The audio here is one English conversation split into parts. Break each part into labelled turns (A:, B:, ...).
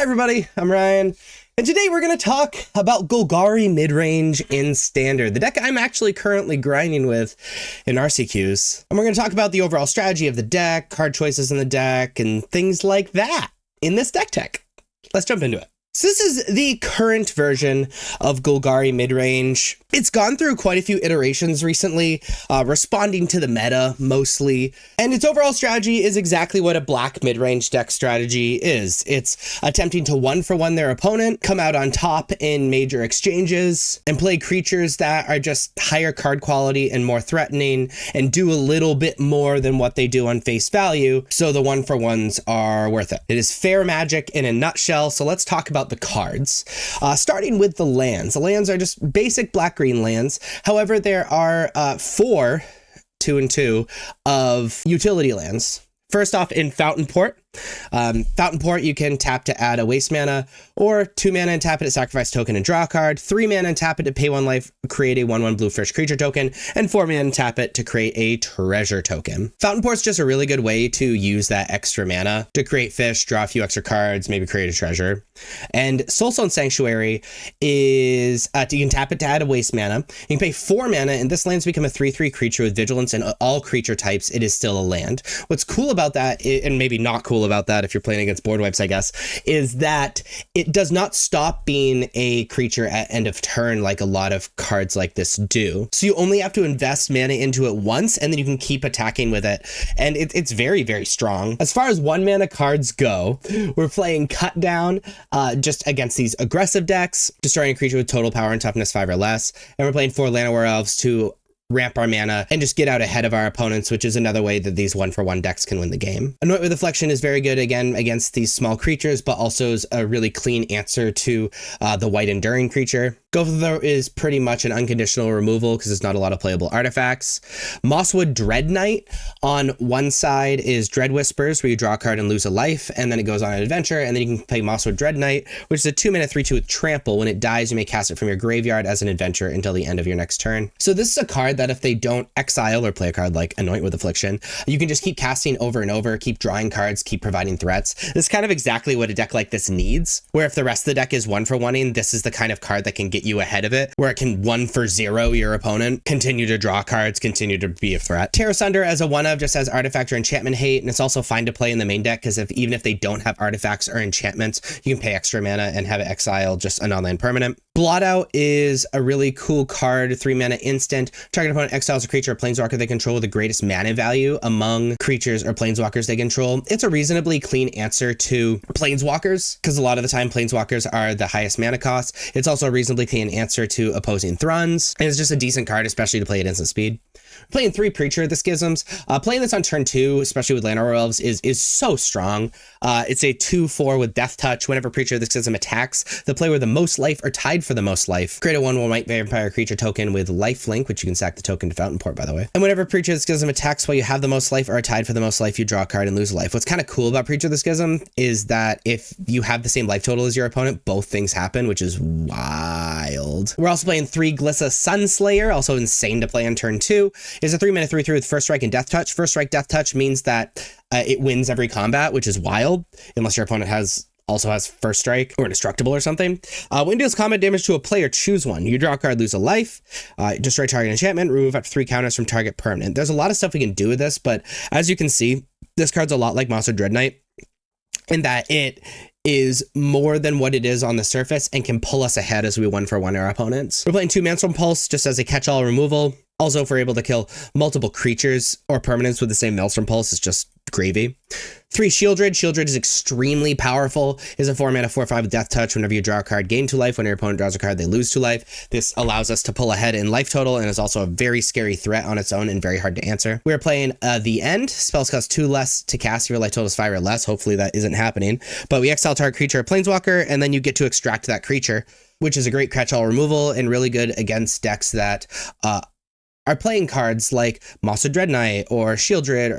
A: Hi everybody, I'm Ryan, and today we're going to talk about Golgari Midrange in Standard, the deck I'm actually currently grinding with in RCQs. And we're going to talk about the overall strategy of the deck, card choices in the deck, and things like that in this deck tech. Let's jump into it. So this is the current version of Golgari Midrange. It's gone through quite a few iterations recently, responding to the meta mostly, and its overall strategy is exactly what a black midrange deck strategy is. It's attempting to one-for-one their opponent, come out on top in major exchanges, and play creatures that are just higher card quality and more threatening, and do a little bit more than what they do on face value, so the one-for-ones are worth it. It is fair magic in a nutshell, so let's talk about the cards. Starting with the lands. The lands are just basic black-green lands. However, there are 4 2/2 of utility lands. First off, in Fountain Port. Fountain Port, you can tap to add a waste mana, or 2 mana and tap it to sacrifice token and draw a card, 3 mana and tap it to pay 1 life, create a 1/1 blue fish creature token, and 4 mana and tap it to create a treasure token. Fountain Port's just a really good way to use that extra mana to create fish, draw a few extra cards, maybe create a treasure. And Soulstone Sanctuary is, you can tap it to add a waste mana, you can pay 4 mana, and this land's become a 3/3 creature with vigilance, and all creature types, it is still a land. What's cool about that, and maybe not cool about that if you're playing against board wipes, I guess, is that it does not stop being a creature at end of turn like a lot of cards like this do. So you only have to invest mana into it once, and then you can keep attacking with it, and it's very, very strong. As far as 1 mana cards go, we're playing Cut Down just against these aggressive decks, destroying a creature with total power and toughness 5 or less, and we're playing 4 Llanowar Elves to ramp our mana and just get out ahead of our opponents, which is another way that these 1-for-1 decks can win the game. Anoint with Affliction is very good again against these small creatures, but also is a really clean answer to the white enduring creature. Go for the Throat is pretty much an unconditional removal because there's not a lot of playable artifacts. Mosswood Dread Knight on one side is Dread Whispers, where you draw a card and lose a life, and then it goes on an adventure, and then you can play Mosswood Dread Knight, which is a 2-mana 3/2 with trample. When it dies, you may cast it from your graveyard as an adventure until the end of your next turn. So this is a card that if they don't exile or play a card like Anoint with Affliction, you can just keep casting over and over, keep drawing cards, keep providing threats. This is kind of exactly what a deck like this needs, where if the rest of the deck is 1-for-1ing, this is the kind of card that can get you ahead of it, where it can 1-for-0 your opponent, continue to draw cards, continue to be a threat. Tear Asunder as a 1-of just has artifact or enchantment hate, and it's also fine to play in the main deck because even if they don't have artifacts or enchantments, you can pay extra mana and have it exile just an online permanent. Blot Out is a really cool card, 3 mana instant. Target opponent exiles a creature or planeswalker they control with the greatest mana value among creatures or planeswalkers they control. It's a reasonably clean answer to planeswalkers, because a lot of the time planeswalkers are the highest mana cost. It's also a reasonably clean answer to opposing Thruns, and it's just a decent card, especially to play at instant speed. Playing 3 Preacher of the Schisms. Playing this on turn 2, especially with Llanowar Elves, is so strong. It's a 2/4 with Death Touch. Whenever Preacher of the Schism attacks, the player with the most life or tied for the most life, create a 1/1 white vampire creature token with lifelink, which you can sack the token to Fountain Port, by the way. And whenever Preacher of the Schism attacks while you have the most life or are tied for the most life, you draw a card and lose a life. What's kind of cool about Preacher of the Schism is that if you have the same life total as your opponent, both things happen, which is wild. We're also playing 3 Glissa Sunslayer, also insane to play on turn 2. Is a 3-mana 3/3 with First Strike and Death Touch. First Strike, Death Touch means that it wins every combat, which is wild, unless your opponent also has First Strike or Indestructible or something. When it deals combat damage to a player, choose one. You draw a card, lose a life, destroy target enchantment, remove up to 3 counters from target permanent. There's a lot of stuff we can do with this, but as you can see, this card's a lot like Mosswood Dread Knight in that it is more than what it is on the surface and can pull us ahead as we 1-for-1 our opponents. We're playing 2 Maelstrom Pulse just as a catch-all removal. Also, if we're able to kill multiple creatures or permanents with the same Maelstrom Pulse, it's just gravy. 3 Shieldred. Shieldred is extremely powerful. Is a 4-mana 4/5 with Death Touch. Whenever you draw a card, gain 2 life. When your opponent draws a card, they lose 2 life. This allows us to pull ahead in life total and is also a very scary threat on its own and very hard to answer. We're playing The End. Spells cost 2 less to cast. Your life total is 5 or less. Hopefully that isn't happening. But we exile target creature or planeswalker, and then you get to extract that creature, which is a great catch-all removal and really good against decks that are playing cards like Mosswood Dread Knight or Shieldred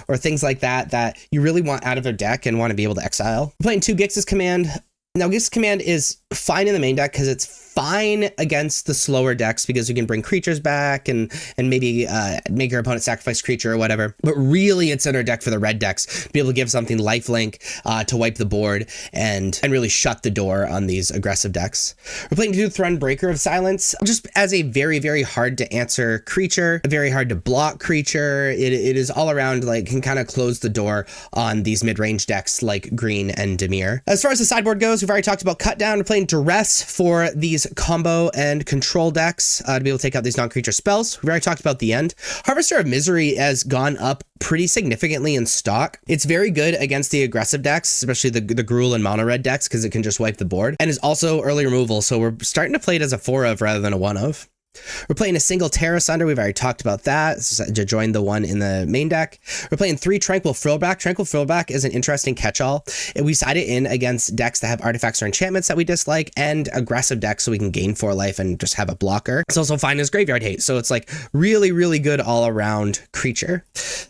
A: or things like that you really want out of their deck and want to be able to exile. We're playing 2 Gix's Command. Now, Gix's Command is fine in the main deck because it's fine against the slower decks because you can bring creatures back and maybe make your opponent sacrifice creature or whatever. But really, it's in our deck for the red decks to be able to give something lifelink to wipe the board and really shut the door on these aggressive decks. We're playing Thrun Breaker of Silence just as a very, very hard to answer creature, a very hard to block creature. It is all around, like, can kind of close the door on these mid-range decks like Green and Dimir. As far as the sideboard goes, we've already talked about Cut Down. We're playing Duress for these combo and control decks to be able to take out these non-creature spells. We've already talked about the end. Harvester of Misery has gone up pretty significantly in stock. It's very good against the aggressive decks, especially the Gruul and mono red decks, because it can just wipe the board, and is also early removal, so we're starting to play it as a 4 of rather than a 1 of. We're playing a single Terra Sunder. We've already talked about that to join the one in the main deck. We're playing 3 Tranquil Frillback. Tranquil Frillback is an interesting catch-all. We side it in against decks that have artifacts or enchantments that we dislike and aggressive decks so we can gain 4 life and just have a blocker. It's also fine as Graveyard Hate, so it's like really, really good all-around creature.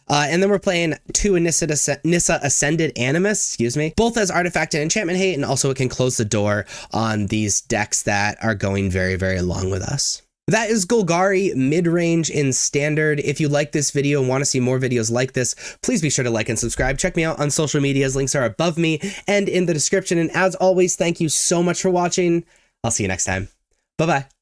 A: And then we're playing 2 Nissa Ascended Animus, both as artifact and enchantment hate, and also it can close the door on these decks that are going very, very long with us. That is Golgari Midrange in Standard. If you like this video and want to see more videos like this, please be sure to like and subscribe. Check me out on social medias. Links are above me and in the description. And as always, thank you so much for watching. I'll see you next time. Bye-bye.